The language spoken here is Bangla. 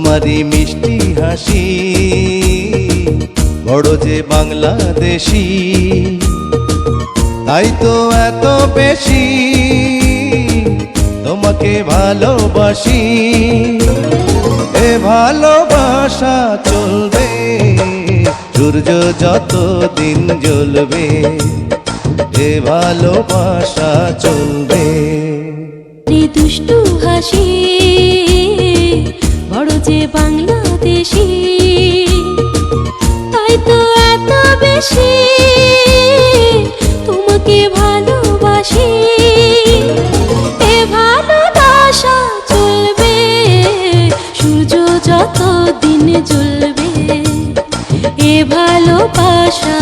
তোমারই মিষ্টি হাসি বড় যে বাংলাদেশি, তাই তো এত বেশি তোমাকে ভালোবাসি। এ ভালোবাসা চলবে সূর্য যত দিন জ্বলবে, এ ভালোবাসা চলবে। রে দুষ্টু হাসি বড় যে বাংলাদেশি, তাই তো এত বেশি তোমাকে ভালোবাসি। এ ভালোবাসা চলবে সূর্য যত দিন জ্বলবে, এ ভালোবাসা